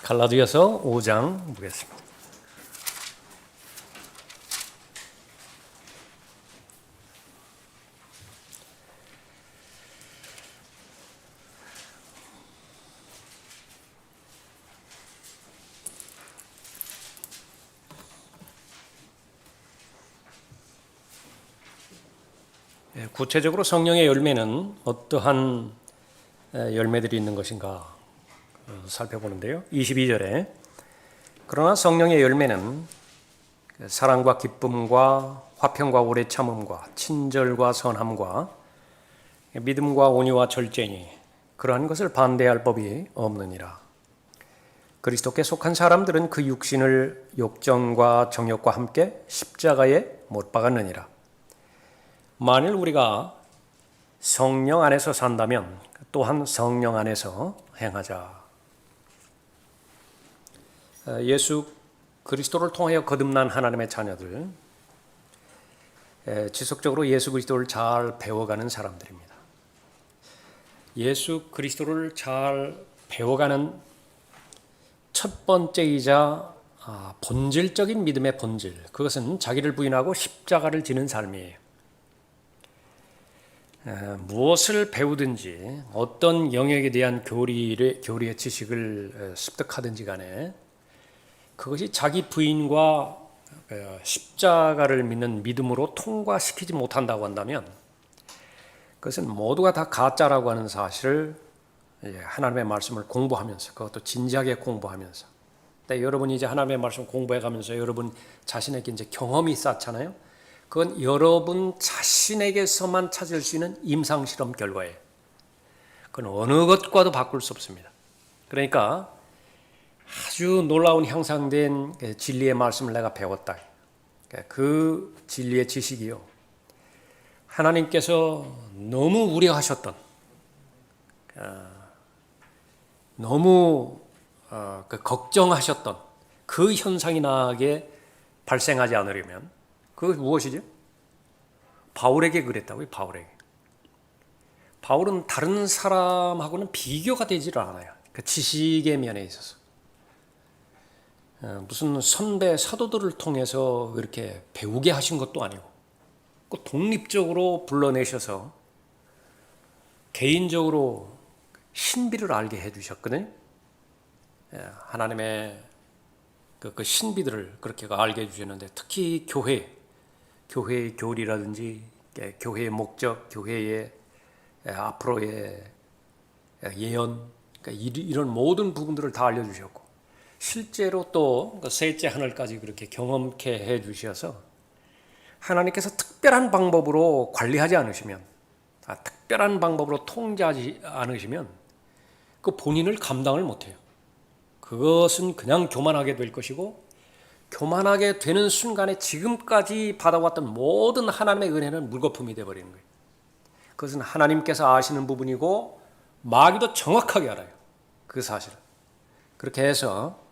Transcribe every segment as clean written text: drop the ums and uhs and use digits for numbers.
갈라디아서 5장 보겠습니다. 구체적으로 성령의 열매는 어떠한 열매들이 있는 것인가 살펴보는데요. 22절에 그러나 성령의 열매는 사랑과 기쁨과 화평과 오래 참음과 친절과 선함과 믿음과 온유와 절제니 그러한 것을 반대할 법이 없느니라. 그리스도께 속한 사람들은 그 육신을 욕정과 정욕과 함께 십자가에 못 박았느니라. 만일 우리가 성령 안에서 산다면 또한 성령 안에서 행하자. 예수 그리스도를 통하여 거듭난 하나님의 자녀들, 지속적으로 예수 그리스도를 잘 배워가는 사람들입니다. 예수 그리스도를 잘 배워가는 첫 번째이자 본질적인 믿음의 본질, 그것은 자기를 부인하고 십자가를 지는 삶이에요. 무엇을 배우든지 어떤 영역에 대한 교리의 지식을 습득하든지 간에 그것이 자기 부인과 십자가를 믿는 믿음으로 통과시키지 못한다고 한다면 그것은 모두가 다 가짜라고 하는 사실을 하나님의 말씀을 공부하면서, 그것도 진지하게 공부하면서, 여러분이 이제 하나님의 말씀 공부해 가면서 여러분 자신에게 이제 경험이 쌓잖아요. 그건 여러분 자신에게서만 찾을 수 있는 임상실험 결과예요. 그건 어느 것과도 바꿀 수 없습니다. 그러니까 아주 놀라운 향상된 진리의 말씀을 내가 배웠다. 그 진리의 지식이요, 하나님께서 너무 우려하셨던, 너무 걱정하셨던 그 현상이 나게 발생하지 않으려면 그것이 무엇이죠? 바울에게 그랬다고요. 바울은 다른 사람하고는 비교가 되질 않아요. 그 지식의 면에 있어서 무슨 선배 사도들을 통해서 이렇게 배우게 하신 것도 아니고, 그 독립적으로 불러내셔서 개인적으로 신비를 알게 해주셨거든요. 하나님의 그 신비들을 그렇게 알게 해주셨는데, 특히 교회의 교리라든지 교회의 목적, 교회의 앞으로의 예언, 이런 모든 부분들을 다 알려주셨고, 실제로 또 셋째 하늘까지 그렇게 경험케 해주셔서 하나님께서 특별한 방법으로 관리하지 않으시면, 특별한 방법으로 통제하지 않으시면 그 본인을 감당을 못해요. 그것은 그냥 교만하게 될 것이고, 교만하게 되는 순간에 지금까지 받아왔던 모든 하나님의 은혜는 물거품이 되어버리는 거예요. 그것은 하나님께서 아시는 부분이고 마귀도 정확하게 알아요. 그 사실을. 그렇게 해서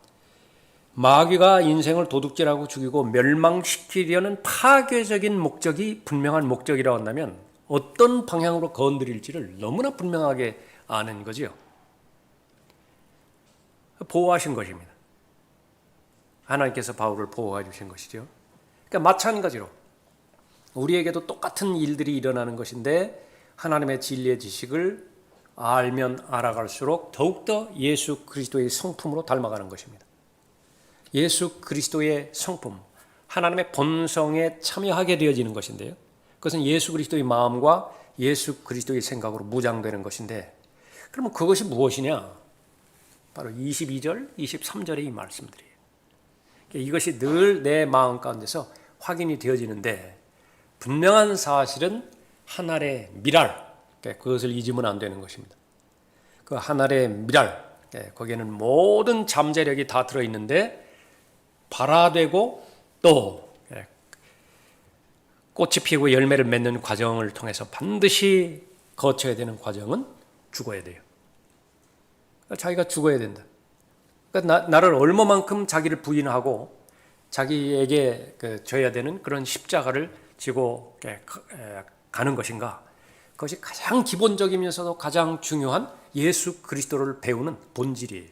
마귀가 인생을 도둑질하고 죽이고 멸망시키려는 파괴적인 목적이 분명한 목적이라고 한다면 어떤 방향으로 건드릴지를 너무나 분명하게 아는 거죠. 보호하신 것입니다. 하나님께서 바울을 보호해 주신 것이죠. 그러니까 마찬가지로 우리에게도 똑같은 일들이 일어나는 것인데, 하나님의 진리의 지식을 알면 알아갈수록 더욱더 예수 그리스도의 성품으로 닮아가는 것입니다. 예수 그리스도의 성품, 하나님의 본성에 참여하게 되어지는 것인데요, 그것은 예수 그리스도의 마음과 예수 그리스도의 생각으로 무장되는 것인데, 그러면 그것이 무엇이냐? 바로 22절, 23절의 이 말씀들이에요. 이것이 늘 내 마음 가운데서 확인이 되어지는데, 분명한 사실은 하늘의 미랄, 그것을 잊으면 안 되는 것입니다. 그 하늘의 미랄, 거기에는 모든 잠재력이 다 들어있는데, 발화되고 또 꽃이 피고 열매를 맺는 과정을 통해서 반드시 거쳐야 되는 과정은 죽어야 돼요. 자기가 죽어야 된다. 그러니까 나를 얼마만큼 자기를 부인하고 자기에게 져야 되는 그런 십자가를 지고 가는 것인가, 그것이 가장 기본적이면서도 가장 중요한 예수 그리스도를 배우는 본질이에요.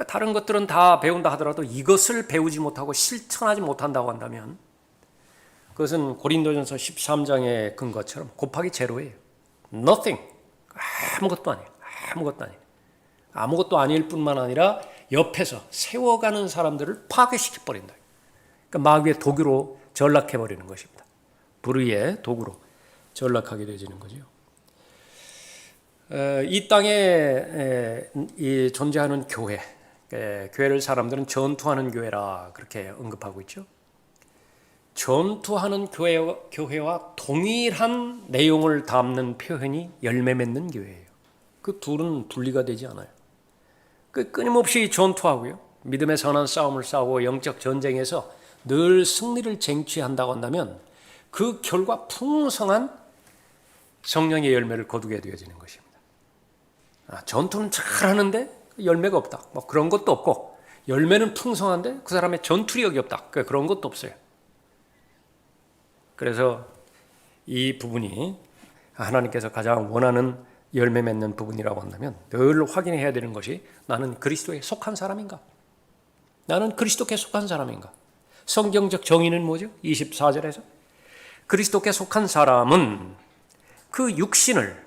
다른 것들은 다 배운다 하더라도 이것을 배우지 못하고 실천하지 못한다고 한다면 그것은 고린도전서 13장의 근거처럼 곱하기 제로예요. Nothing. 아무것도 아니에요. 아무것도 아니에요. 아무것도 아닐 뿐만 아니라 옆에서 세워가는 사람들을 파괴시켜버린다. 그러니까 마귀의 도구로 전락해버리는 것입니다. 불의의 도구로 전락하게 되어지는 거죠. 이 땅에 존재하는 교회, 교회를 사람들은 전투하는 교회라 그렇게 언급하고 있죠. 전투하는 교회와 동일한 내용을 담는 표현이 열매 맺는 교회예요. 그 둘은 분리가 되지 않아요. 끊임없이 전투하고요. 믿음의 선한 싸움을 싸우고 영적 전쟁에서 늘 승리를 쟁취한다고 한다면 그 결과 풍성한 성령의 열매를 거두게 되어지는 것입니다. 전투는 잘하는데 열매가 없다. 뭐 그런 것도 없고 열매는 풍성한데 그 사람의 전투력이 없다. 그런 것도 없어요. 그래서 이 부분이 하나님께서 가장 원하는 열매 맺는 부분이라고 한다면 늘 확인해야 되는 것이 나는 그리스도에 속한 사람인가? 나는 그리스도께 속한 사람인가? 성경적 정의는 뭐죠? 24절에서 그리스도께 속한 사람은 그 육신을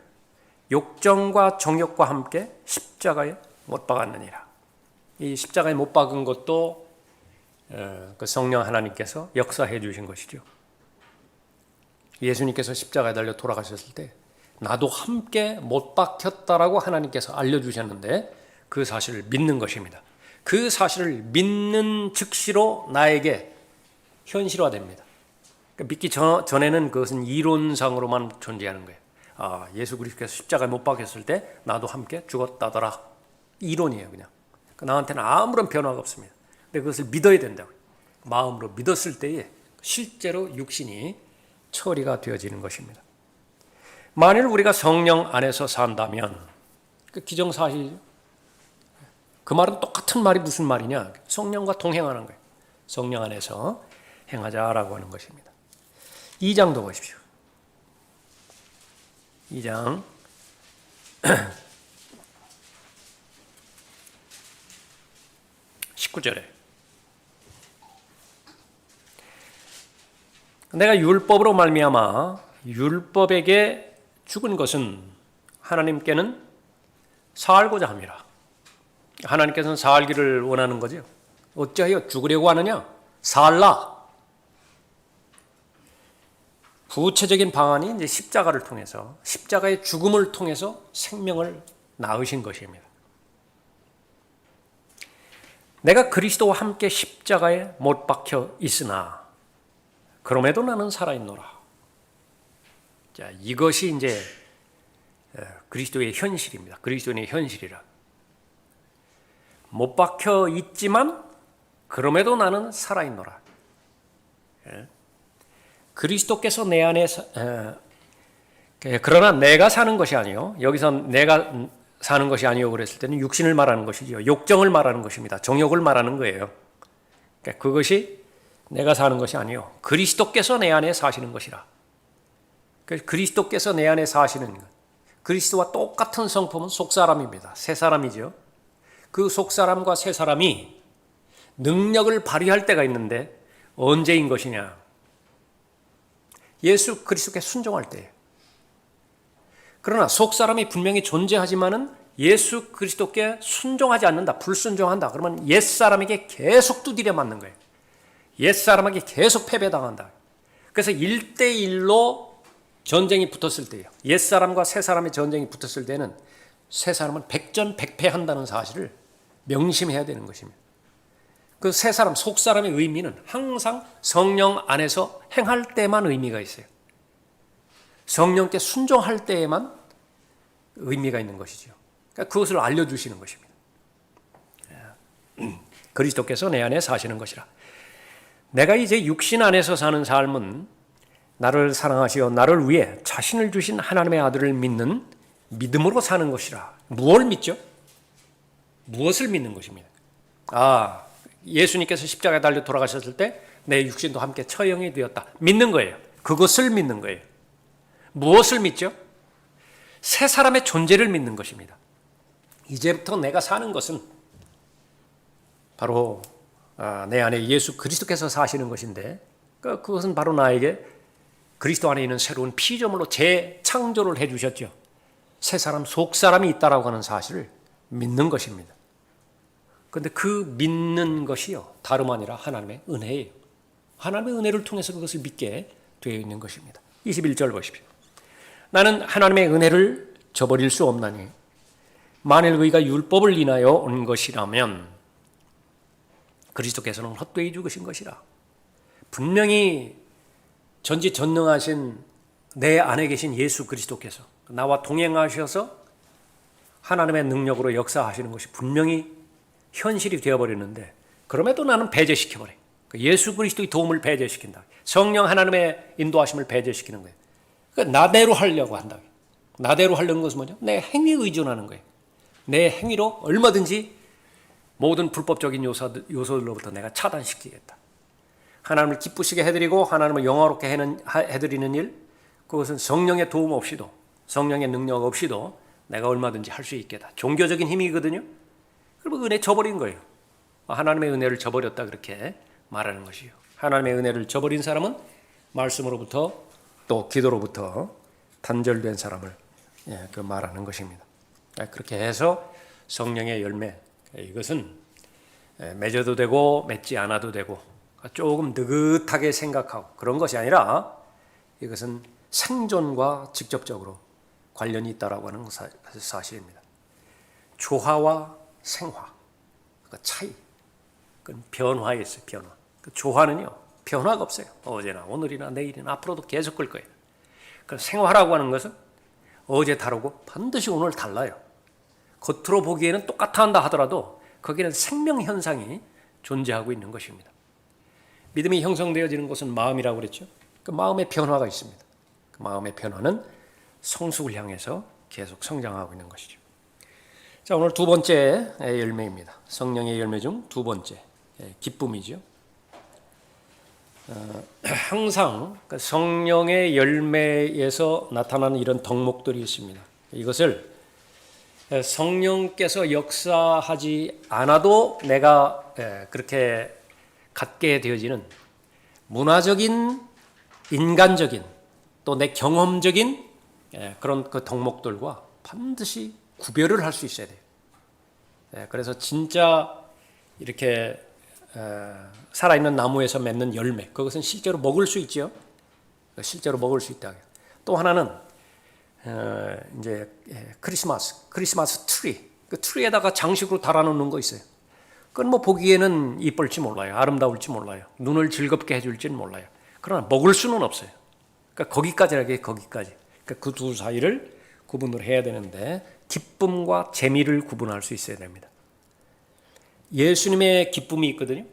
욕정과 정욕과 함께 십자가에 못 박았느니라. 이 십자가에 못 박은 것도 그 성령 하나님께서 역사해 주신 것이죠. 예수님께서 십자가에 달려 돌아가셨을 때 나도 함께 못 박혔다라고 하나님께서 알려주셨는데 그 사실을 믿는 것입니다. 그 사실을 믿는 즉시로 나에게 현실화됩니다. 그러니까 믿기 전에는 그것은 이론상으로만 존재하는 거예요. 예수 그리스도께서 십자가에 못 박혔을 때 나도 함께 죽었다더라. 이론이에요, 그냥. 나한테는 아무런 변화가 없습니다. 근데 그것을 믿어야 된다고요. 마음으로 믿었을 때에 실제로 육신이 처리가 되어지는 것입니다. 만일 우리가 성령 안에서 산다면 그 기정사실, 그 말은 똑같은 말이 무슨 말이냐? 성령과 동행하는 거예요. 성령 안에서 행하자라고 하는 것입니다. 2장도 보십시오. 2장 19절에 내가 율법으로 말미암아 율법에게 죽은 것은 하나님께는 살고자 함이라. 하나님께서는 살기를 원하는 거죠. 어찌하여 죽으려고 하느냐? 살라. 구체적인 방안이 이제 십자가를 통해서, 십자가의 죽음을 통해서 생명을 낳으신 것입니다. 내가 그리스도와 함께 십자가에 못 박혀 있으나 그럼에도 나는 살아있노라. 자, 이것이 이제 그리스도의 현실입니다. 그리스도인의 현실이라. 못 박혀 있지만 그럼에도 나는 살아있노라. 그리스도께서 내 안에 그러나 내가 사는 것이 아니요. 여기서 내가 사는 것이 아니요 그랬을 때는 육신을 말하는 것이죠. 욕정을 말하는 것입니다. 정욕을 말하는 거예요. 그것이 내가 사는 것이 아니요. 그리스도께서 내 안에 사시는 것이라. 그리스도께서 내 안에 사시는 것. 그리스도와 똑같은 성품은 속사람입니다. 새 사람이죠. 그 속사람과 새 사람이 능력을 발휘할 때가 있는데 언제인 것이냐? 예수 그리스도께 순종할 때예요. 그러나 속사람이 분명히 존재하지만은 예수 그리스도께 순종하지 않는다. 불순종한다. 그러면 옛사람에게 계속 두드려 맞는 거예요. 옛사람에게 계속 패배당한다. 그래서 1대1로 전쟁이 붙었을 때예요. 옛사람과 새사람의 전쟁이 붙었을 때는 새사람은 백전백패한다는 사실을 명심해야 되는 것입니다. 그 새사람, 속사람의 의미는 항상 성령 안에서 행할 때만 의미가 있어요. 성령께 순종할 때에만 의미가 있는 것이죠. 그러니까 그것을 알려주시는 것입니다. 그리스도께서 내 안에 사시는 것이라. 내가 이제 육신 안에서 사는 삶은 나를 사랑하시어 나를 위해 자신을 주신 하나님의 아들을 믿는 믿음으로 사는 것이라. 무엇을 믿죠? 무엇을 믿는 것입니다. 예수님께서 십자가에 달려 돌아가셨을 때 내 육신도 함께 처형이 되었다. 믿는 거예요. 그것을 믿는 거예요. 무엇을 믿죠? 새 사람의 존재를 믿는 것입니다. 이제부터 내가 사는 것은 바로 내 안에 예수 그리스도께서 사시는 것인데 그것은 바로 나에게 그리스도 안에 있는 새로운 피조물로 재창조를 해주셨죠. 새 사람, 속 사람이 있다라고 하는 사실을 믿는 것입니다. 그런데 그 믿는 것이요 다름 아니라 하나님의 은혜예요. 하나님의 은혜를 통해서 그것을 믿게 되어 있는 것입니다. 21절 보십시오. 나는 하나님의 은혜를 저버릴 수 없나니 만일 그가 율법을 인하여 온 것이라면 그리스도께서는 헛되이 죽으신 것이라. 분명히 전지전능하신 내 안에 계신 예수 그리스도께서 나와 동행하셔서 하나님의 능력으로 역사하시는 것이 분명히 현실이 되어버렸는데 그럼에도 나는 배제시켜버려. 예수 그리스도의 도움을 배제시킨다. 성령 하나님의 인도하심을 배제시키는 거예요. 그러니까 나대로 하려고 한다. 나대로 하려는 것은 뭐냐? 내 행위에 의존하는 거예요. 내 행위로 얼마든지 모든 불법적인 요소들로부터 내가 차단시키겠다. 하나님을 기쁘시게 해드리고 하나님을 영화롭게 해드리는 일, 그것은 성령의 도움 없이도 성령의 능력 없이도 내가 얼마든지 할 수 있겠다. 종교적인 힘이거든요. 그리고 은혜 저버린 거예요. 하나님의 은혜를 저버렸다 그렇게 말하는 것이요. 하나님의 은혜를 저버린 사람은 말씀으로부터 또 기도로부터 단절된 사람을 말하는 것입니다. 그렇게 해서 성령의 열매, 이것은 맺어도 되고 맺지 않아도 되고 조금 느긋하게 생각하고 그런 것이 아니라 이것은 생존과 직접적으로 관련이 있다라고 하는 사실입니다. 조화와 생화, 그 차이, 그건 변화에 있어요. 변화. 그 조화는요 변화가 없어요. 어제나 오늘이나 내일이나 앞으로도 계속 그럴 거예요. 그 생화라고 하는 것은 어제 다르고 반드시 오늘 달라요. 겉으로 보기에는 똑같아 한다 하더라도 거기는 생명 현상이 존재하고 있는 것입니다. 믿음이 형성되어지는 곳은 마음이라고 그랬죠. 그 마음의 변화가 있습니다. 그 마음의 변화는 성숙을 향해서 계속 성장하고 있는 것이죠. 자, 오늘 두 번째 열매입니다. 성령의 열매 중 두 번째 기쁨이죠. 항상 성령의 열매에서 나타나는 이런 덕목들이 있습니다. 이것을 성령께서 역사하지 않아도 내가 그렇게 갖게 되어지는 문화적인, 인간적인, 또 내 경험적인 그런 그 덕목들과 반드시 구별을 할 수 있어야 돼요. 그래서 진짜 이렇게 살아있는 나무에서 맺는 열매, 그것은 실제로 먹을 수 있죠. 실제로 먹을 수 있다. 또 하나는 이제 크리스마스 트리, 그 트리에다가 장식으로 달아놓는 거 있어요. 그건 뭐 보기에는 이쁠지 몰라요, 아름다울지 몰라요, 눈을 즐겁게 해줄지는 몰라요. 그러나 먹을 수는 없어요. 그러니까 거기까지라게 거기까지. 그러니까 그 두 사이를 구분을 해야 되는데 기쁨과 재미를 구분할 수 있어야 됩니다. 예수님의 기쁨이 있거든요.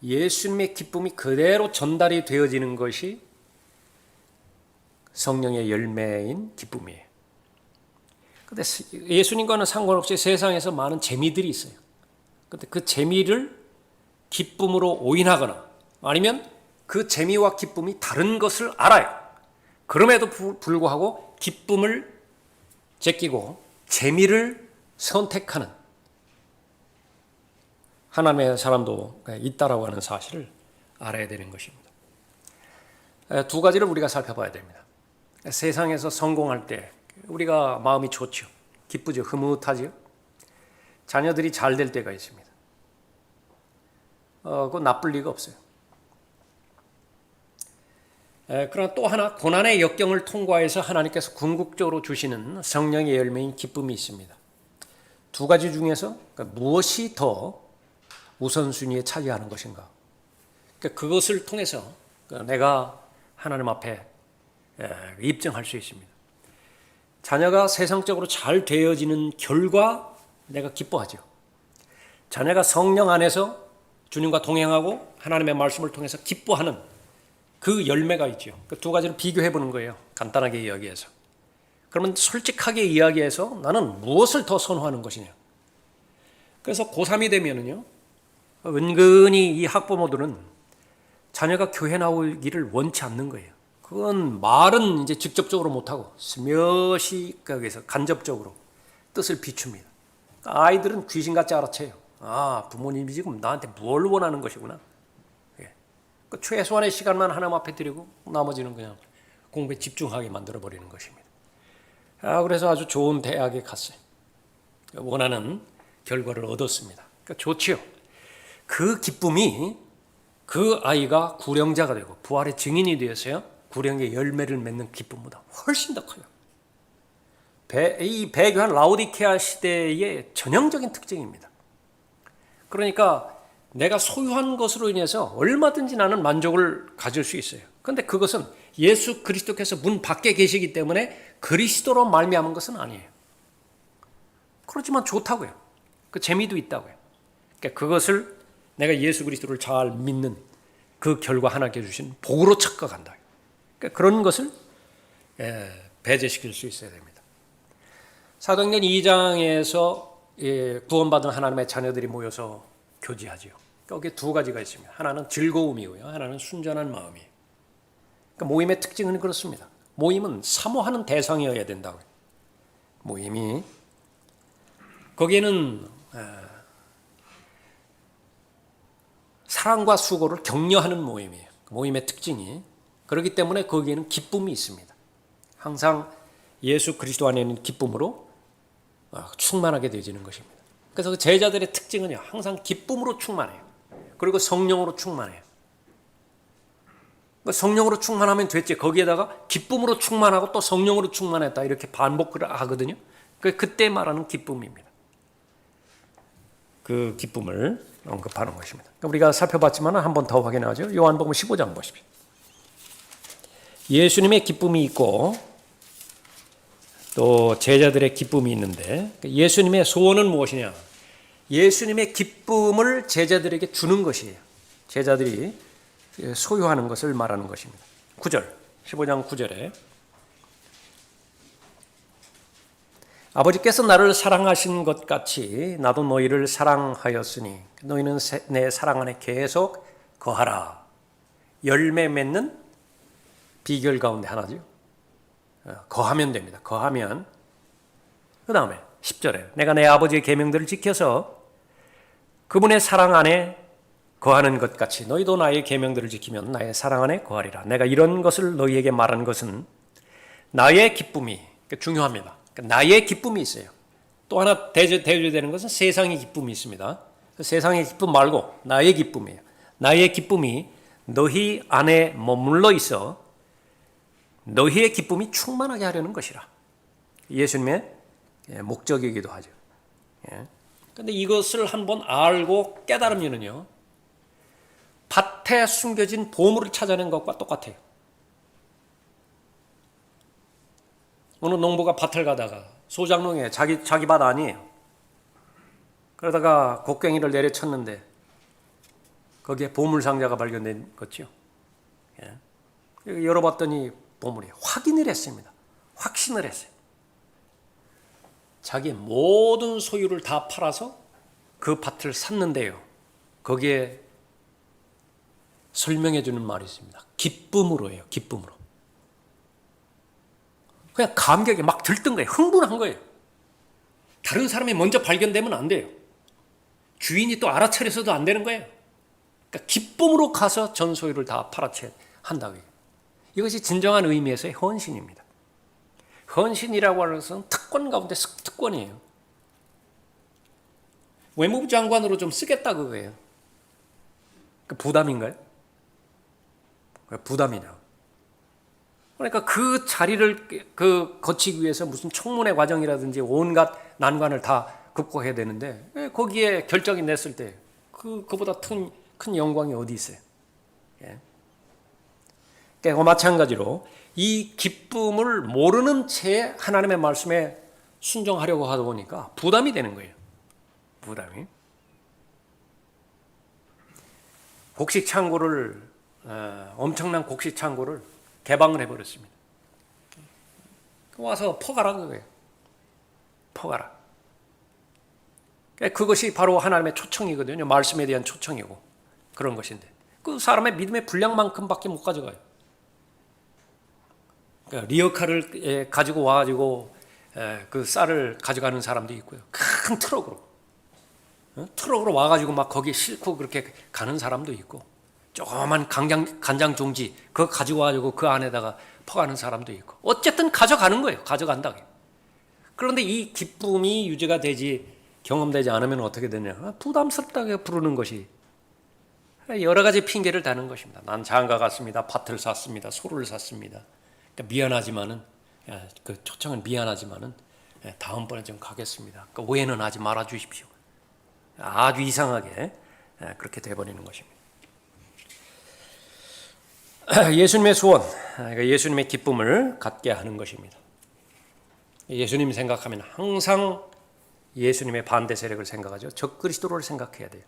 예수님의 기쁨이 그대로 전달이 되어지는 것이 성령의 열매인 기쁨이에요. 근데 예수님과는 상관없이 세상에서 많은 재미들이 있어요. 근데 그 재미를 기쁨으로 오인하거나 아니면 그 재미와 기쁨이 다른 것을 알아요. 그럼에도 불구하고 기쁨을 제끼고 재미를 선택하는 하나님의 사람도 있다라고 하는 사실을 알아야 되는 것입니다. 두 가지를 우리가 살펴봐야 됩니다. 세상에서 성공할 때 우리가 마음이 좋죠. 기쁘죠. 흐뭇하죠. 자녀들이 잘 될 때가 있습니다. 그건 나쁠 리가 없어요. 그러나 또 하나 고난의 역경을 통과해서 하나님께서 궁극적으로 주시는 성령의 열매인 기쁨이 있습니다. 두 가지 중에서 무엇이 더 우선순위에 차지하는 것인가? 그것을 통해서 내가 하나님 앞에 입증할 수 있습니다. 자녀가 세상적으로 잘 되어지는 결과 내가 기뻐하죠. 자녀가 성령 안에서 주님과 동행하고 하나님의 말씀을 통해서 기뻐하는 그 열매가 있죠. 그 두 가지를 비교해 보는 거예요. 간단하게 이야기해서. 그러면 솔직하게 이야기해서 나는 무엇을 더 선호하는 것이냐. 그래서 고3이 되면은요, 은근히 이 학부모들은 자녀가 교회 나오기를 원치 않는 거예요. 그건 말은 이제 직접적으로 못하고 스며시 거기서 간접적으로 뜻을 비춥니다. 아이들은 귀신같이 알아채요. 아, 부모님이 지금 나한테 뭘 원하는 것이구나. 예. 그 최소한의 시간만 하나님 앞에 드리고 나머지는 그냥 공부에 집중하게 만들어버리는 것입니다. 그래서 아주 좋은 대학에 갔어요. 원하는 결과를 얻었습니다. 그러니까 좋지요. 그 기쁨이 그 아이가 구령자가 되고 부활의 증인이 되어서요, 구령의 열매를 맺는 기쁨보다 훨씬 더 커요. 이 배교한 라오디케아 시대의 전형적인 특징입니다. 그러니까 내가 소유한 것으로 인해서 얼마든지 나는 만족을 가질 수 있어요. 그런데 그것은 예수 그리스도께서 문 밖에 계시기 때문에 그리스도로 말미암은 것은 아니에요. 그렇지만 좋다고요. 그 재미도 있다고요. 그러니까 그것을 내가 예수 그리스도를 잘 믿는 그 결과 하나님께 주신 복으로 착각한다. 그러니까 그런 것을 배제시킬 수 있어야 됩니다. 사도행전 2장에서 구원받은 하나님의 자녀들이 모여서 교제하지요. 거기에 두 가지가 있습니다. 하나는 즐거움이고요, 하나는 순전한 마음이에요. 그러니까 모임의 특징은 그렇습니다. 모임은 사모하는 대상이어야 된다고요. 모임이 거기에는 사랑과 수고를 격려하는 모임이에요. 모임의 특징이. 그렇기 때문에 거기에는 기쁨이 있습니다. 항상 예수 그리스도 안에 있는 기쁨으로 충만하게 되어지는 것입니다. 그래서 그 제자들의 특징은요, 항상 기쁨으로 충만해요. 그리고 성령으로 충만해요. 성령으로 충만하면 됐지, 거기에다가 기쁨으로 충만하고 또 성령으로 충만했다 이렇게 반복을 하거든요. 그때 말하는 기쁨입니다. 그 기쁨을 언급하는 것입니다. 우리가 살펴봤지만 한 번 더 확인하죠. 요한복음 15장 보십시오. 예수님의 기쁨이 있고 또 제자들의 기쁨이 있는데, 예수님의 소원은 무엇이냐? 예수님의 기쁨을 제자들에게 주는 것이에요. 제자들이 소유하는 것을 말하는 것입니다. 9절, 15장 9절에 아버지께서 나를 사랑하신 것 같이 나도 너희를 사랑하였으니 너희는 내 사랑 안에 계속 거하라. 열매 맺는 비결 가운데 하나죠. 거하면 됩니다. 거하면. 그 다음에 10절에 내가 내 아버지의 계명들을 지켜서 그분의 사랑 안에 거하는 것 같이 너희도 나의 계명들을 지키면 나의 사랑 안에 거하리라. 내가 이런 것을 너희에게 말한 것은 나의 기쁨이 중요합니다. 나의 기쁨이 있어요. 또 하나 대조되는 것은 세상의 기쁨이 있습니다. 세상의 기쁨 말고 나의 기쁨이에요. 나의 기쁨이 너희 안에 머물러 있어 너희의 기쁨이 충만하게 하려는 것이라. 예수님의 목적이기도 하죠. 그런데 이것을 한번 알고 깨달으면요, 밭에 숨겨진 보물을 찾아낸 것과 똑같아요. 어느 농부가 밭을 가다가 소작농에 자기 밭 아니에요. 그러다가 곡괭이를 내려쳤는데 거기에 보물 상자가 발견된 거죠. 열어봤더니 보물이 확인을 했습니다. 확신을 했어요. 자기의 모든 소유를 다 팔아서 그 밭을 샀는데요, 거기에 설명해 주는 말이 있습니다. 기쁨으로예요. 기쁨으로. 그냥 감격이 막 들뜬 거예요. 흥분한 거예요. 다른 사람이 먼저 발견되면 안 돼요. 주인이 또 알아차려서도 안 되는 거예요. 그러니까 기쁨으로 가서 전 소유를 다 팔아채 한다고요. 이것이 진정한 의미에서의 헌신입니다. 헌신이라고 하는 것은 특권 가운데 특권이에요. 외무부 장관으로 좀 쓰겠다 그거예요. 부담인가요? 부담이냐? 그러니까 그 자리를 거치기 위해서 무슨 청문회 과정이라든지 온갖 난관을 다 극복해야 되는데 거기에 결정이 냈을 때 그보다 큰 영광이 어디 있어요? 그러니까 마찬가지로 이 기쁨을 모르는 채 하나님의 말씀에 순종하려고 하다 보니까 부담이 되는 거예요. 부담이. 곡식 창고를 엄청난 곡식 창고를 개방을 해버렸습니다. 와서 퍼가라 그거예요. 퍼가라. 그것이 바로 하나님의 초청이거든요. 말씀에 대한 초청이고 그런 것인데 그 사람의 믿음의 분량만큼밖에 못 가져가요. 그러니까 리어카를 가지고 와가지고 그 쌀을 가져가는 사람도 있고요. 큰 트럭으로. 트럭으로 와가지고 막 거기 싣고 그렇게 가는 사람도 있고, 조그만 간장 종지 그거 가지고 와가지고 그 안에다가 퍼가는 사람도 있고, 어쨌든 가져가는 거예요. 가져간다. 그런데 이 기쁨이 유지가 되지, 경험되지 않으면 어떻게 되냐? 부담스럽다고 부르는 것이, 여러 가지 핑계를 대는 것입니다. 난 장가 갔습니다. 밭을 샀습니다. 소를 샀습니다. 그러니까 미안하지만은, 그 초청은 미안하지만은 다음번에 좀 가겠습니다. 그러니까 오해는 하지 말아 주십시오. 아주 이상하게 그렇게 돼버리는 것입니다. 예수님의 소원, 예수님의 기쁨을 갖게 하는 것입니다. 예수님 생각하면 항상 예수님의 반대 세력을 생각하죠. 적그리스도를 생각해야 돼요.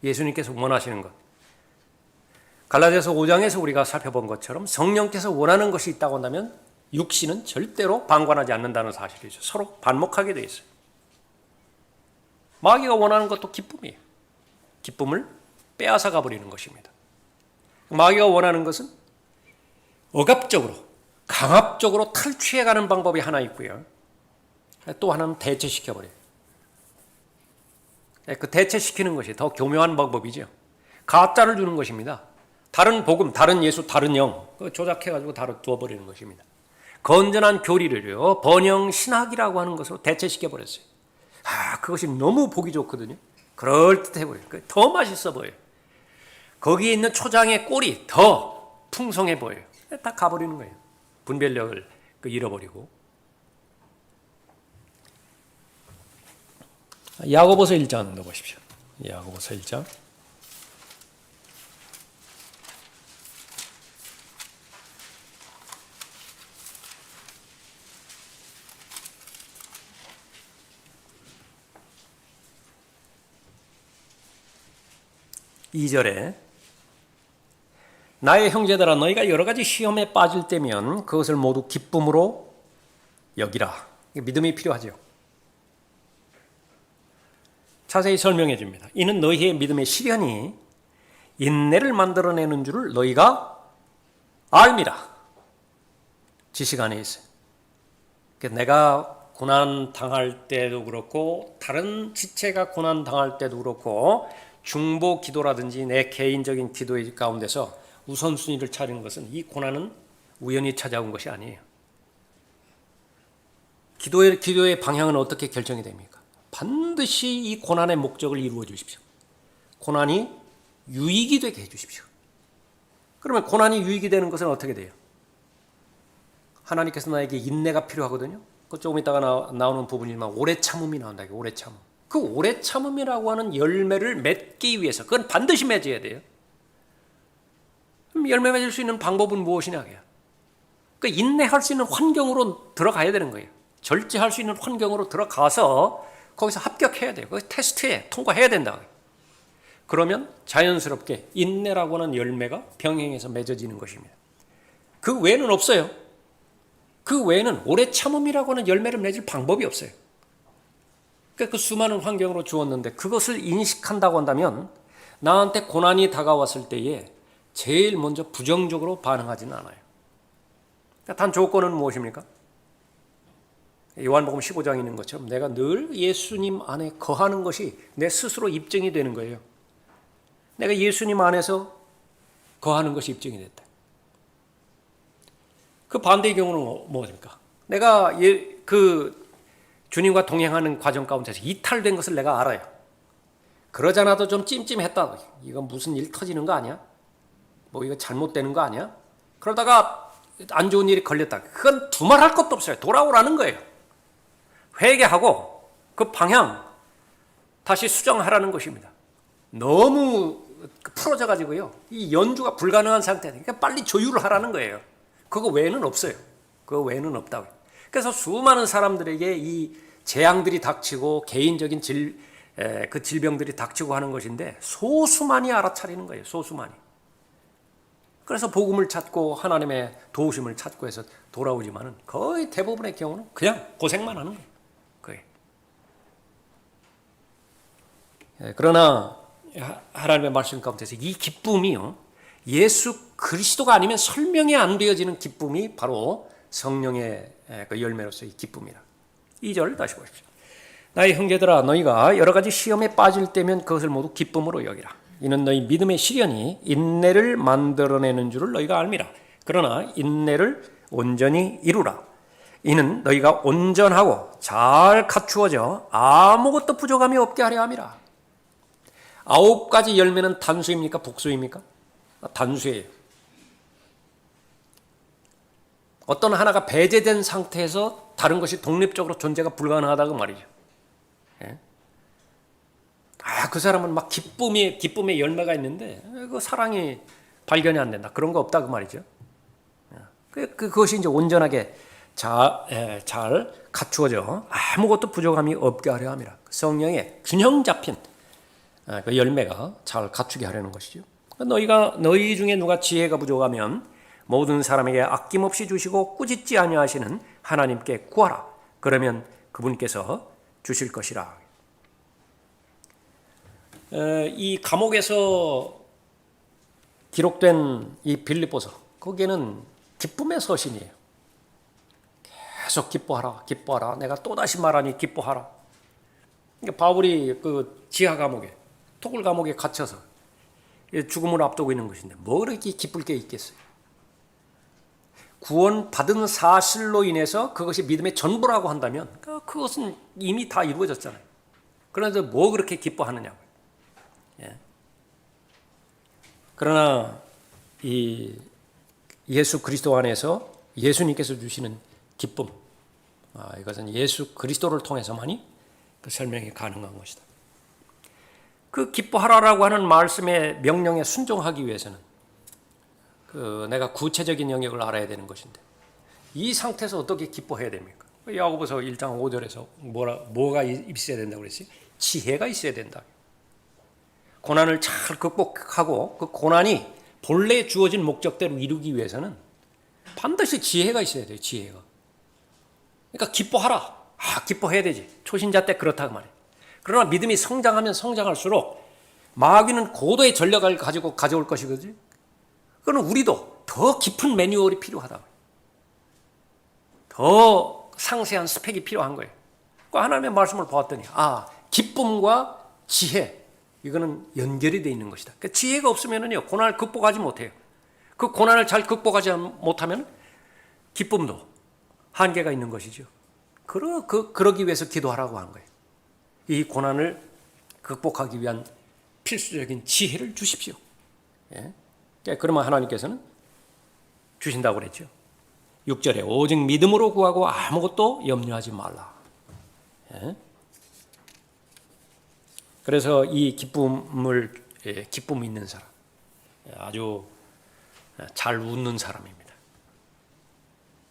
예수님께서 원하시는 것, 갈라디아서 5장에서 우리가 살펴본 것처럼 성령께서 원하는 것이 있다고 한다면 육신은 절대로 방관하지 않는다는 사실이죠. 서로 반목하게 되어 있어요. 마귀가 원하는 것도 기쁨이에요. 기쁨을 빼앗아 가버리는 것입니다. 마귀가 원하는 것은 억압적으로, 강압적으로 탈취해가는 방법이 하나 있고요. 또 하나는 대체시켜버려요. 그 대체시키는 것이 더 교묘한 방법이죠. 가짜를 주는 것입니다. 다른 복음, 다른 예수, 다른 영 조작해가지고 두어버리는 것입니다. 건전한 교리를요, 번영 신학이라고 하는 것으로 대체시켜버렸어요. 그것이 너무 보기 좋거든요. 그럴듯해 보여요. 더 맛있어 보여요. 거기에 있는 초장의 꼴이 더 풍성해 보여요. 다 가버리는 거예요. 분별력을 잃어버리고. 야고보서 1장 넣어보십시오. 야고보서 1장. (2절에) 나의 형제들아, 너희가 여러 가지 시험에 빠질 때면 그것을 모두 기쁨으로 여기라. 믿음이 필요하죠. 자세히 설명해 줍니다. 이는 너희의 믿음의 시련이 인내를 만들어내는 줄을 너희가 알미라. 지식 안에 있어요. 내가 고난 당할 때도 그렇고, 다른 지체가 고난 당할 때도 그렇고, 중보 기도라든지 내 개인적인 기도의 가운데서 우선순위를 차리는 것은, 이 고난은 우연히 찾아온 것이 아니에요. 기도의 방향은 어떻게 결정이 됩니까? 반드시 이 고난의 목적을 이루어 주십시오. 고난이 유익이 되게 해 주십시오. 그러면 고난이 유익이 되는 것은 어떻게 돼요? 하나님께서 나에게 인내가 필요하거든요. 그 조금 이따가 나오는 부분이지만 오래 참음이 나온다. 오래 참음. 그 오래 참음이라고 하는 열매를 맺기 위해서, 그건 반드시 맺어야 돼요. 그럼 열매 맺을 수 있는 방법은 무엇이냐고요? 그러니까 인내할 수 있는 환경으로 들어가야 되는 거예요. 절제할 수 있는 환경으로 들어가서 거기서 합격해야 돼요. 거기서 테스트에 통과해야 된다. 그러면 자연스럽게 인내라고 하는 열매가 병행해서 맺어지는 것입니다. 그 외에는 없어요. 그 외에는 오래 참음이라고 하는 열매를 맺을 방법이 없어요. 그러니까 그 수많은 환경으로 주었는데 그것을 인식한다고 한다면 나한테 고난이 다가왔을 때에 제일 먼저 부정적으로 반응하지는 않아요. 그러니까 단 조건은 무엇입니까? 요한복음 15장에 있는 것처럼 내가 늘 예수님 안에 거하는 것이 내 스스로 입증이 되는 거예요. 내가 예수님 안에서 거하는 것이 입증이 됐다. 그 반대의 경우는 무엇입니까? 내가 주님과 동행하는 과정 가운데서 이탈된 것을 내가 알아요. 그러잖아도 좀 찜찜했다. 이건 무슨 일 터지는 거 아니야? 뭐 이거 잘못되는 거 아니야? 그러다가 안 좋은 일이 걸렸다. 그건 두말할 것도 없어요. 돌아오라는 거예요. 회개하고 그 방향 다시 수정하라는 것입니다. 너무 풀어져 가지고요, 이 연주가 불가능한 상태니까 빨리 조율을 하라는 거예요. 그거 외에는 없어요. 그거 외에는 없다고요. 그래서 수많은 사람들에게 이 재앙들이 닥치고 개인적인 그 질병들이 닥치고 하는 것인데 소수만이 알아차리는 거예요. 소수만이. 그래서 복음을 찾고 하나님의 도우심을 찾고 해서 돌아오지만은 거의 대부분의 경우는 그냥 고생만 하는 거예요. 거의. 그러나 하나님의 말씀 가운데서 이 기쁨이요, 예수 그리스도가 아니면 설명이 안 되어지는 기쁨이 바로 성령의 그 열매로서의 기쁨이라. 2절 다시 보십시오. 나의 형제들아, 너희가 여러 가지 시험에 빠질 때면 그것을 모두 기쁨으로 여기라. 이는 너희 믿음의 시련이 인내를 만들어내는 줄을 너희가 알미라. 그러나 인내를 온전히 이루라. 이는 너희가 온전하고 잘 갖추어져 아무것도 부족함이 없게 하려 함이라. 9가지 열매는 단수입니까? 복수입니까? 단수예요. 어떤 하나가 배제된 상태에서 다른 것이 독립적으로 존재가 불가능하다고 말이죠. 예? 그 사람은 막 기쁨의 열매가 있는데 그 사랑이 발견이 안 된다. 그런 거 없다 그 말이죠. 그것이 이제 온전하게 잘 갖추어져 아무것도 부족함이 없게 하려 함이라. 성령의 균형 잡힌 그 열매가 잘 갖추게 하려는 것이죠. 너희 중에 누가 지혜가 부족하면 모든 사람에게 아낌없이 주시고 꾸짖지 아니하시는 하나님께 구하라. 그러면 그분께서 주실 것이라. 이 감옥에서 기록된 이 빌립보서, 거기에는 기쁨의 서신이에요. 계속 기뻐하라, 기뻐하라. 내가 또다시 말하니 기뻐하라. 그러니까 바울이 그 지하 감옥에, 토굴 감옥에 갇혀서 죽음을 앞두고 있는 것인데 뭐 그렇게 기쁠 게 있겠어요? 구원받은 사실로 인해서 그것이 믿음의 전부라고 한다면 그것은 이미 다 이루어졌잖아요. 그런데 뭐 그렇게 기뻐하느냐고요. 예. 그러나 이 예수 그리스도 안에서 예수님께서 주시는 기쁨, 이것은 예수 그리스도를 통해서만이 그 설명이 가능한 것이다. 그 기뻐하라라고 하는 말씀의 명령에 순종하기 위해서는 내가 구체적인 영역을 알아야 되는 것인데 이 상태에서 어떻게 기뻐해야 됩니까? 야고보서 1장 5절에서 뭐가 있어야 된다고 그랬어요? 지혜가 있어야 된다. 고난을 잘 극복하고 그 고난이 본래 주어진 목적대로 이루기 위해서는 반드시 지혜가 있어야 돼요. 지혜가. 그러니까 기뻐하라. 기뻐해야 되지. 초신자 때 그렇다고 말해요. 그러나 믿음이 성장하면 성장할수록 마귀는 고도의 전략을 가지고 가져올 것이거든요. 그러나 우리도 더 깊은 매뉴얼이 필요하다고요. 더 상세한 스펙이 필요한 거예요. 그 하나님의 말씀을 보았더니 기쁨과 지혜, 이거는 연결이 되어 있는 것이다. 그러니까 지혜가 없으면요 고난을 극복하지 못해요. 그 고난을 잘 극복하지 못하면 기쁨도 한계가 있는 것이죠. 그러기 위해서 기도하라고 한 거예요. 이 고난을 극복하기 위한 필수적인 지혜를 주십시오. 예? 그러면 하나님께서는 주신다고 그랬죠. 6절에 오직 믿음으로 구하고 아무것도 염려하지 말라. 예? 그래서 이 기쁨 있는 사람, 아주 잘 웃는 사람입니다.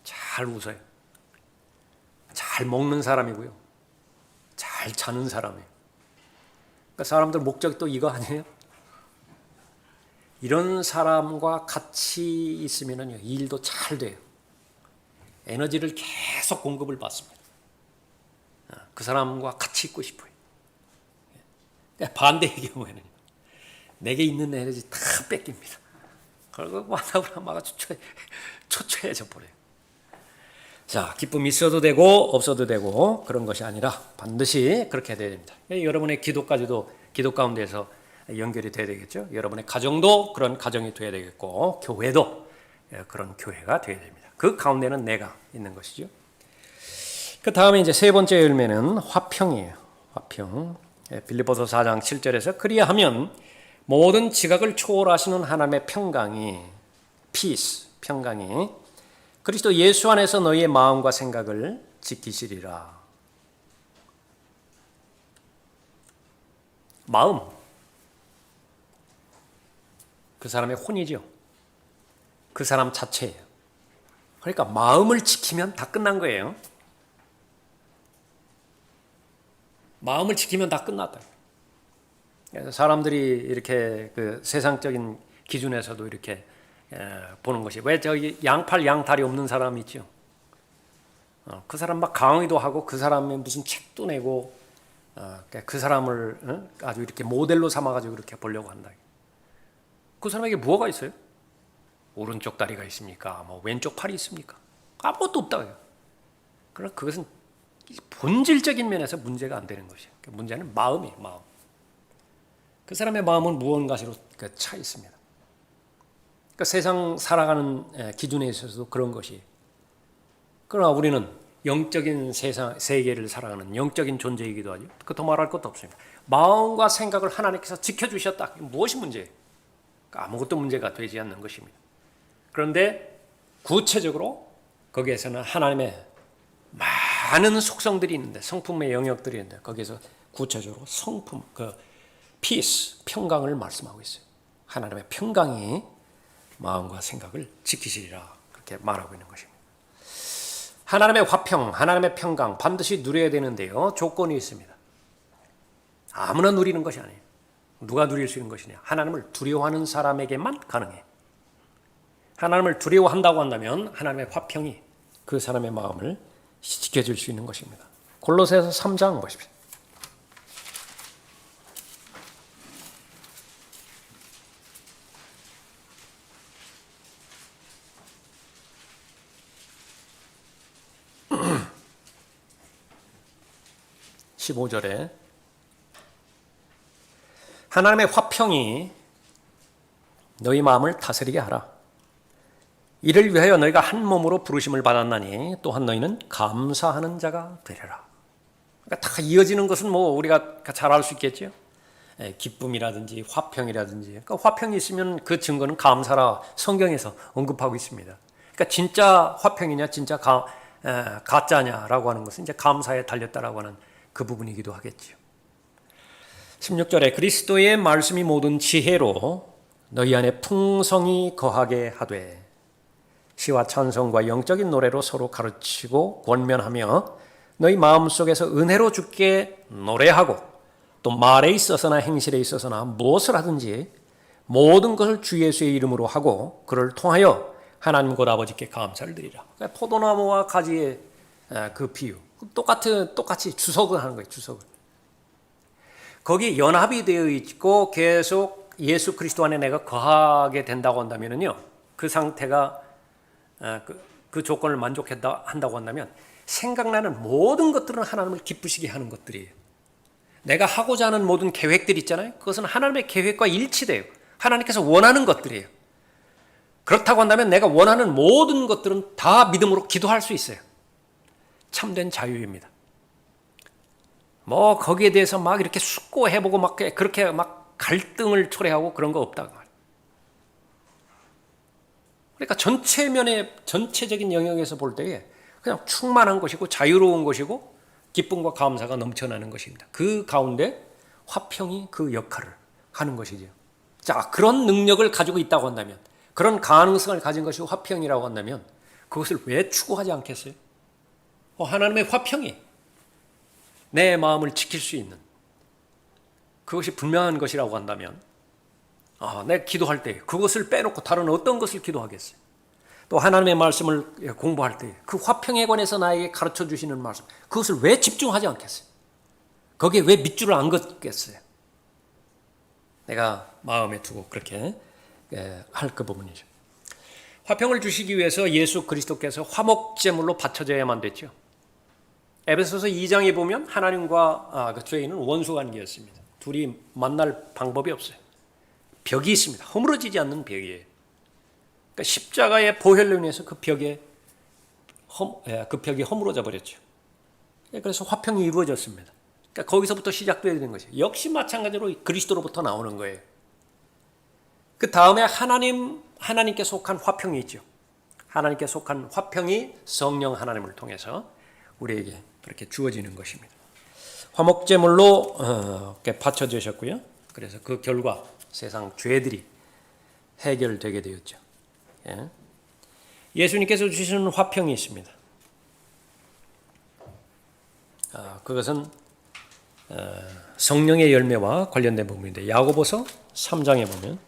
잘 웃어요. 잘 먹는 사람이고요. 잘 자는 사람이에요. 그러니까 사람들 목적이 또 이거 아니에요? 이런 사람과 같이 있으면요 일도 잘 돼요. 에너지를 계속 공급을 받습니다. 그 사람과 같이 있고 싶어요. 반대의 경우에는 내게 있는 에너지 다 뺏깁니다. 그리고 만나보면 막 초췌해져 버려요. 자, 기쁨이 있어도 되고 없어도 되고 그런 것이 아니라 반드시 그렇게 돼야 됩니다. 여러분의 기도까지도 기도 가운데서 연결이 돼야 되겠죠. 여러분의 가정도 그런 가정이 돼야 되겠고 교회도 그런 교회가 돼야 됩니다. 그 가운데는 내가 있는 것이죠. 그 다음에 이제 세 번째 열매는 화평이에요. 화평. 빌립보서 4장 7절에서 그리하면 모든 지각을 초월하시는 하나님의 평강이 peace, 평강이 그리스도 예수 안에서 너희의 마음과 생각을 지키시리라. 마음, 그 사람의 혼이죠. 그 사람 자체예요. 그러니까 마음을 지키면 다 끝난 거예요. 마음을 지키면 다 끝났다. 사람들이 이렇게 그 세상적인 기준에서도 이렇게 보는 것이 왜 저기 양팔 양다리 없는 사람 있죠. 그 사람 막 강의도 하고 그 사람의 무슨 책도 내고 그 사람을 아주 이렇게 모델로 삼아가지고 이렇게 보려고 한다. 그 사람에게 뭐가 있어요? 오른쪽 다리가 있습니까? 뭐 왼쪽 팔이 있습니까? 아무것도 없다. 그러나 그것은 본질적인 면에서 문제가 안 되는 것이에요. 문제는 마음이에요. 마음. 그 사람의 마음은 무언가로 차 있습니다. 그러니까 세상 살아가는 기준에 있어서도 그런 것이. 그러나 우리는 영적인 세계를 살아가는 영적인 존재이기도 하죠. 그것도 말할 것도 없습니다. 마음과 생각을 하나님께서 지켜주셨다. 무엇이 문제예요? 아무것도 문제가 되지 않는 것입니다. 그런데 구체적으로 거기에서는 하나님의 많은 속성들이 있는데, 성품의 영역들이 있는데, 거기에서 구체적으로 성품, peace, 평강을 말씀하고 있어요. 하나님의 평강이 마음과 생각을 지키시리라, 그렇게 말하고 있는 것입니다. 하나님의 화평, 하나님의 평강 반드시 누려야 되는데요, 조건이 있습니다. 아무나 누리는 것이 아니에요. 누가 누릴 수 있는 것이냐? 하나님을 두려워하는 사람에게만 가능해요. 하나님을 두려워한다고 한다면 하나님의 화평이 그 사람의 마음을 지켜줄 수 있는 것입니다. 골로새서 3장 보십시오. (15절에) 하나님의 화평이 너희 마음을 다스리게 하라. 이를 위하여 너희가 한 몸으로 부르심을 받았나니 또한 너희는 감사하는 자가 되리라. 그러니까 다 이어지는 것은 우리가 잘 알 수 있겠죠. 기쁨이라든지 화평이라든지. 그러니까 화평이 있으면 그 증거는 감사라 성경에서 언급하고 있습니다. 그러니까 진짜 화평이냐 진짜 가짜냐라고 하는 것은 이제 감사에 달렸다라고 하는 그 부분이기도 하겠죠. 16절에 그리스도의 말씀이 모든 지혜로 너희 안에 풍성히 거하게 하되 시와 찬송과 영적인 노래로 서로 가르치고 권면하며 너희 마음속에서 은혜로 주께 노래하고 또 말에 있어서나 행실에 있어서나 무엇을 하든지 모든 것을 주 예수의 이름으로 하고 그를 통하여 하나님 곧 아버지께 감사를 드리라. 그러니까 포도나무와 가지의 그 비유 똑같이 주석을 하는 거예요. 주석을. 거기 연합이 되어 있고 계속 예수 그리스도 안에 내가 거하게 된다고 한다면요, 그 상태가 그 조건을 만족한다고 한다면 생각나는 모든 것들은 하나님을 기쁘시게 하는 것들이에요. 내가 하고자 하는 모든 계획들 있잖아요. 그것은 하나님의 계획과 일치돼요. 하나님께서 원하는 것들이에요. 그렇다고 한다면 내가 원하는 모든 것들은 다 믿음으로 기도할 수 있어요. 참된 자유입니다. 거기에 대해서 막 이렇게 숙고해보고 막 그렇게 막 갈등을 초래하고 그런 거 없다. 그러니까 전체적인 영역에서 볼 때에 그냥 충만한 것이고 자유로운 것이고 기쁨과 감사가 넘쳐나는 것입니다. 그 가운데 화평이 그 역할을 하는 것이죠. 자, 그런 능력을 가지고 있다고 한다면, 그런 가능성을 가진 것이 화평이라고 한다면 그것을 왜 추구하지 않겠어요? 하나님의 화평이 내 마음을 지킬 수 있는 그것이 분명한 것이라고 한다면 내가 기도할 때 그것을 빼놓고 다른 어떤 것을 기도하겠어요? 또 하나님의 말씀을 공부할 때 그 화평에 관해서 나에게 가르쳐 주시는 말씀, 그것을 왜 집중하지 않겠어요? 거기에 왜 밑줄을 안 긋겠어요? 내가 마음에 두고 그렇게 할 그 부분이죠. 화평을 주시기 위해서 예수 그리스도께서 화목제물로 바쳐져야만 됐죠. 에베소서 2장에 보면 하나님과 그 죄인은 원수관계였습니다. 둘이 만날 방법이 없어요. 벽이 있습니다. 허물어지지 않는 벽이에요. 그러니까 십자가의 보혈로 인해서 그 벽이 허물어져 버렸죠. 그래서 화평이 이루어졌습니다. 그러니까 거기서부터 시작되어야 되는 것이에요. 역시 마찬가지로 그리스도로부터 나오는 거예요. 그 다음에 하나님께 속한 화평이 있죠. 하나님께 속한 화평이 성령 하나님을 통해서 우리에게 그렇게 주어지는 것입니다. 화목제물로 바쳐주셨고요. 그래서 그 결과 세상 죄들이 해결되게 되었죠. 예수님께서 주시는 화평이 있습니다. 그것은 성령의 열매와 관련된 부분인데 야고보서 3장에 보면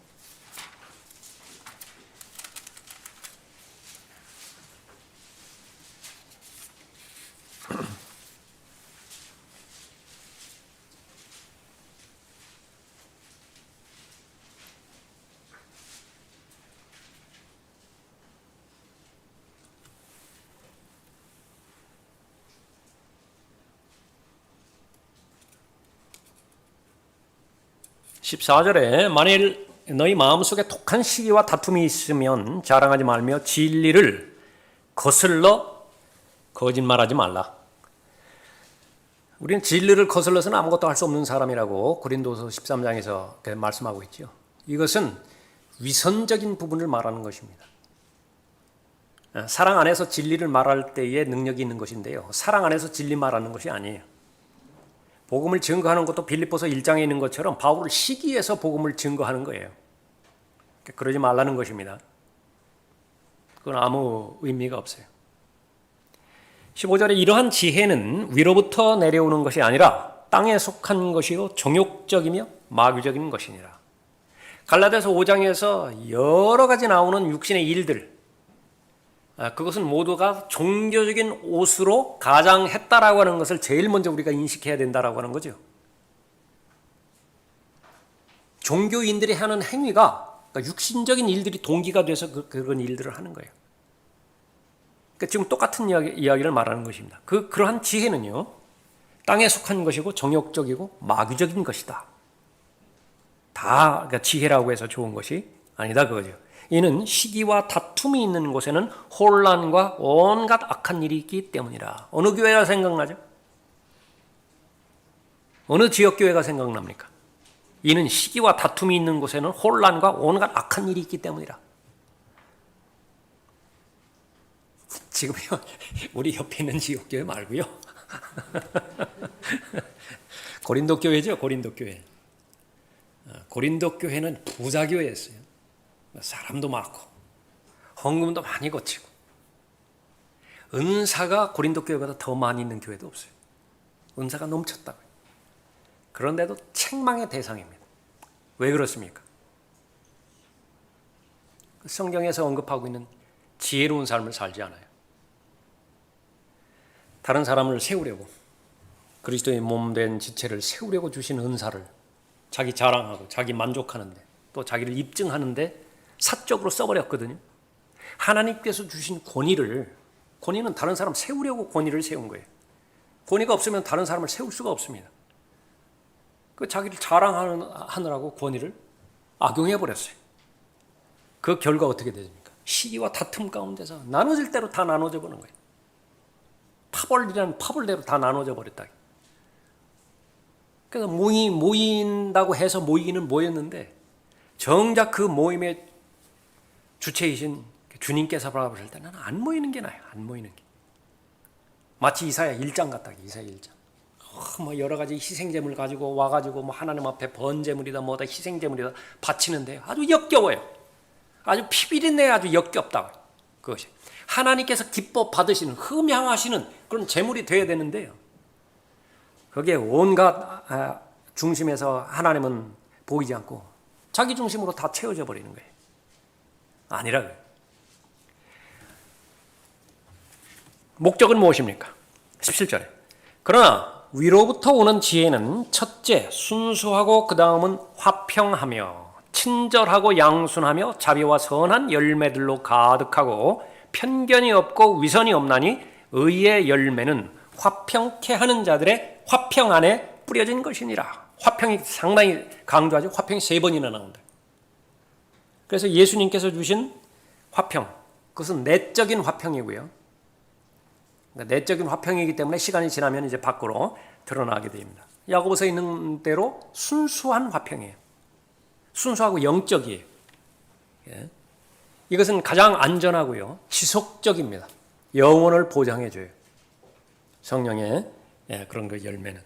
14절에 만일 너희 마음속에 독한 시기와 다툼이 있으면 자랑하지 말며 진리를 거슬러 거짓말하지 말라. 우리는 진리를 거슬러서는 아무것도 할 수 없는 사람이라고 고린도서 13장에서 말씀하고 있죠. 이것은 위선적인 부분을 말하는 것입니다. 사랑 안에서 진리를 말할 때에 능력이 있는 것인데요. 사랑 안에서 진리 말하는 것이 아니에요. 복음을 증거하는 것도 빌립보서 1장에 있는 것처럼 바울을 시기해서 복음을 증거하는 거예요. 그러지 말라는 것입니다. 그건 아무 의미가 없어요. 15절에 이러한 지혜는 위로부터 내려오는 것이 아니라 땅에 속한 것이요 정욕적이며 마귀적인 것이니라. 갈라디아서 5장에서 여러 가지 나오는 육신의 일들, 그것은 모두가 종교적인 옷으로 가장했다라고 하는 것을 제일 먼저 우리가 인식해야 된다라고 하는 거죠. 종교인들이 하는 행위가 그러니까 육신적인 일들이 동기가 돼서 그런 일들을 하는 거예요. 그러니까 지금 똑같은 이야기를 말하는 것입니다. 그러한 지혜는요, 땅에 속한 것이고 정욕적이고 마귀적인 것이다. 다 그러니까 지혜라고 해서 좋은 것이 아니다 그거죠. 이는 시기와 다툼이 있는 곳에는 혼란과 온갖 악한 일이 있기 때문이라. 어느 교회가 생각나죠? 어느 지역교회가 생각납니까? 이는 시기와 다툼이 있는 곳에는 혼란과 온갖 악한 일이 있기 때문이라. 지금 우리 옆에 있는 지역교회 말고요. 고린도 교회죠, 고린도 교회. 고린도 교회는 부자 교회였어요. 사람도 많고 헌금도 많이 거치고 은사가 고린도 교회보다 더 많이 있는 교회도 없어요. 은사가 넘쳤다고요. 그런데도 책망의 대상입니다. 왜 그렇습니까? 성경에서 언급하고 있는 지혜로운 삶을 살지 않아요. 다른 사람을 세우려고, 그리스도의 몸된 지체를 세우려고 주신 은사를 자기 자랑하고 자기 만족하는데 또 자기를 입증하는데 사적으로 써버렸거든요. 하나님께서 주신 권위는 다른 사람 세우려고 권위를 세운 거예요. 권위가 없으면 다른 사람을 세울 수가 없습니다. 그 자기를 자랑하느라고 권위를 악용해버렸어요. 그 결과 어떻게 됩니까? 시기와 다툼 가운데서 나눠질 대로 다 나눠져 버는 거예요. 파벌이라는 파벌대로 다 나눠져 버렸다. 그래서 모인다고 해서 모이기는 모였는데 정작 그 모임의 주체이신 주님께서 바라보실 때는 안 모이는 게 나아요. 안 모이는 게. 마치 이사야 1장 같다. 이사야 1장. 뭐 여러 가지 희생제물 가지고 와가지고 뭐 하나님 앞에 번제물이다 뭐다 희생제물이다 바치는데 아주 역겨워요. 아주 피비린내 아주 역겹다. 그것이 하나님께서 기뻐 받으시는 흠향하시는 그런 제물이 되어야 되는데요. 거기에 온갖 중심에서 하나님은 보이지 않고 자기 중심으로 다 채워져 버리는 거예요. 아니라고요. 목적은 무엇입니까? 17절에 그러나 위로부터 오는 지혜는 첫째 순수하고 그 다음은 화평하며 친절하고 양순하며 자비와 선한 열매들로 가득하고 편견이 없고 위선이 없나니 의의 열매는 화평케 하는 자들의 화평 안에 뿌려진 것이니라. 화평이 상당히 강조하죠. 화평이 3번이나 나온다. 그래서 예수님께서 주신 화평, 그것은 내적인 화평이고요. 그러니까 내적인 화평이기 때문에 시간이 지나면 이제 밖으로 드러나게 됩니다. 야고보서에 있는 대로 순수한 화평이에요. 순수하고 영적이에요. 예. 이것은 가장 안전하고요. 지속적입니다. 영혼을 보장해줘요. 성령의 그런 그 열매는.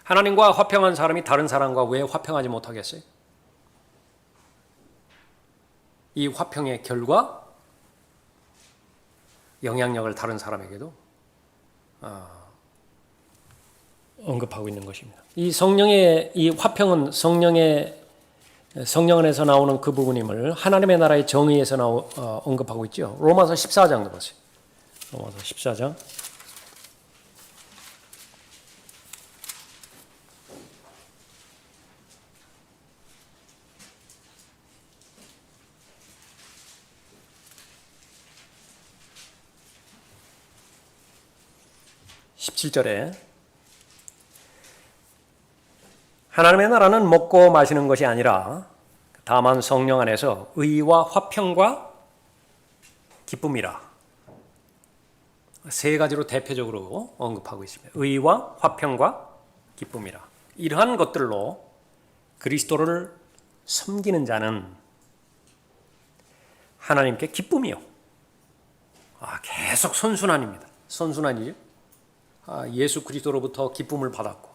하나님과 화평한 사람이 다른 사람과 왜 화평하지 못하겠어요? 이 화평의 결과 영향력을 다른 사람에게도 언급하고 있는 것입니다. 이 성령의 이 화평은 성령 안에서 나오는 그 부분임을 하나님의 나라의 정의에서 언급하고 있죠. 로마서 14장 보세요. 로마서 14장 17절에 하나님의 나라는 먹고 마시는 것이 아니라 다만 성령 안에서 의와 화평과 기쁨이라. 세 가지로 대표적으로 언급하고 있습니다. 의와 화평과 기쁨이라. 이러한 것들로 그리스도를 섬기는 자는 하나님께 기쁨이요. 계속 선순환입니다. 선순환이죠. 예수 그리스도로부터 기쁨을 받았고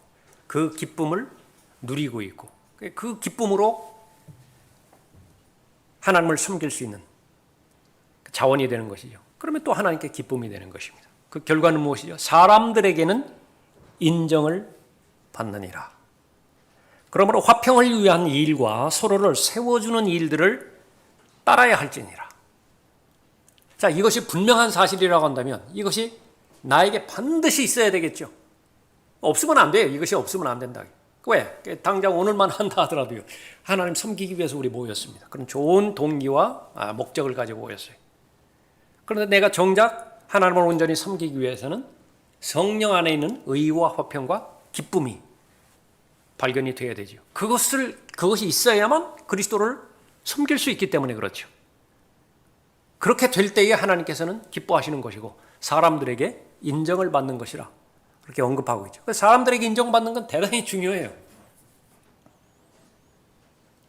그 기쁨을 누리고 있고 그 기쁨으로 하나님을 섬길 수 있는 자원이 되는 것이죠. 그러면 또 하나님께 기쁨이 되는 것입니다. 그 결과는 무엇이죠? 사람들에게는 인정을 받느니라. 그러므로 화평을 위한 일과 서로를 세워주는 일들을 따라야 할지니라. 자, 이것이 분명한 사실이라고 한다면 이것이 나에게 반드시 있어야 되겠죠. 없으면 안 돼요. 이것이 없으면 안 된다. 왜? 당장 오늘만 한다 하더라도요. 하나님 섬기기 위해서 우리 모였습니다. 그런 좋은 동기와 목적을 가지고 모였어요. 그런데 내가 정작 하나님을 온전히 섬기기 위해서는 성령 안에 있는 의와 화평과 기쁨이 발견이 되어야 되죠. 그것이 있어야만 그리스도를 섬길 수 있기 때문에 그렇죠. 그렇게 될 때에 하나님께서는 기뻐하시는 것이고 사람들에게 인정을 받는 것이라 그렇게 언급하고 있죠. 사람들에게 인정받는 건 대단히 중요해요.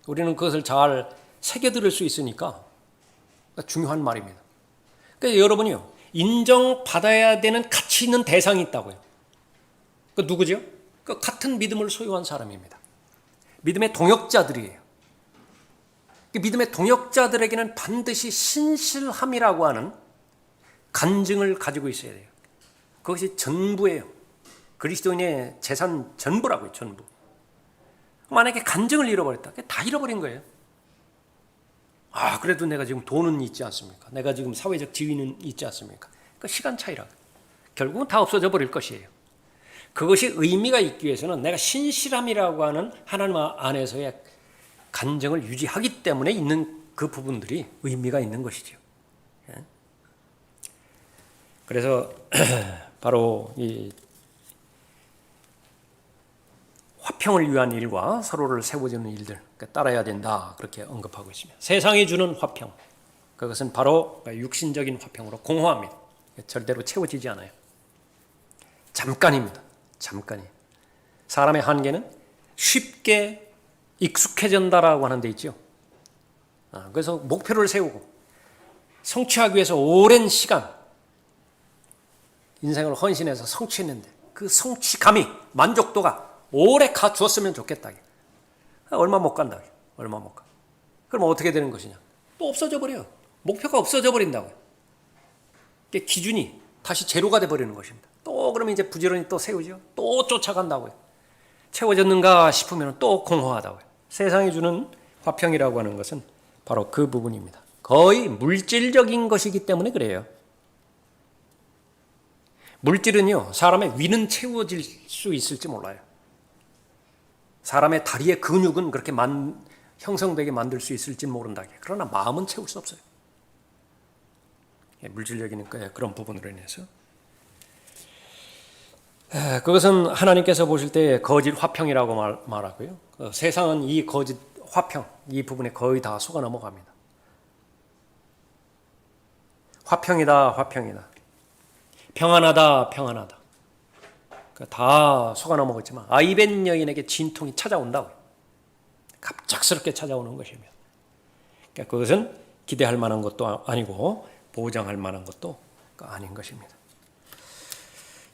우리는 그것을 잘 새겨들을 수 있으니까 중요한 말입니다. 그러니까 여러분이요, 인정받아야 되는 가치 있는 대상이 있다고요. 그 누구죠? 그 같은 믿음을 소유한 사람입니다. 믿음의 동역자들이에요. 그 믿음의 동역자들에게는 반드시 신실함이라고 하는 간증을 가지고 있어야 돼요. 그것이 전부예요. 그리스도인의 재산 전부라고요. 전부. 만약에 간증을 잃어버렸다. 다 잃어버린 거예요. 그래도 내가 지금 돈은 있지 않습니까? 내가 지금 사회적 지위는 있지 않습니까? 그 시간 차이라. 결국은 다 없어져 버릴 것이에요. 그것이 의미가 있기 위해서는 내가 신실함이라고 하는 하나님 안에서의 간증을 유지하기 때문에 있는 그 부분들이 의미가 있는 것이죠. 그래서 바로 이 화평을 위한 일과 서로를 세워주는 일들 따라야 된다 그렇게 언급하고 있습니다. 세상이 주는 화평, 그것은 바로 육신적인 화평으로 공허합니다. 절대로 채워지지 않아요. 잠깐입니다. 잠깐이. 사람의 한계는 쉽게 익숙해진다라고 하는 데 있죠. 그래서 목표를 세우고 성취하기 위해서 오랜 시간 인생을 헌신해서 성취했는데 그 성취감이 만족도가 오래 가주었으면 좋겠다. 얼마 못 간다. 얼마 못 가. 그럼 어떻게 되는 것이냐? 또 없어져 버려요. 목표가 없어져 버린다고요. 기준이 다시 제로가 돼 버리는 것입니다. 또 그러면 이제 부지런히 또 세우죠. 또 쫓아간다고요. 채워졌는가 싶으면 또 공허하다고요. 세상이 주는 화평이라고 하는 것은 바로 그 부분입니다. 거의 물질적인 것이기 때문에 그래요. 물질은요, 사람의 위는 채워질 수 있을지 몰라요. 사람의 다리의 근육은 그렇게 형성되게 만들 수 있을지 모른다. 그러나 마음은 채울 수 없어요. 물질적인 그런 부분으로 인해서. 그것은 하나님께서 보실 때 거짓 화평이라고 말하고요. 세상은 이 거짓 화평, 이 부분에 거의 다 속아 넘어갑니다. 화평이다, 화평이다. 평안하다, 평안하다. 다 속아 넘어갔지만 아이벤 여인에게 진통이 찾아온다고요. 갑작스럽게 찾아오는 것입니다. 그러니까 그것은 기대할 만한 것도 아니고 보장할 만한 것도 아닌 것입니다.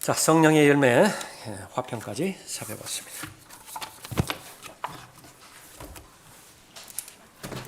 자, 성령의 열매 화평까지 살펴봤습니다.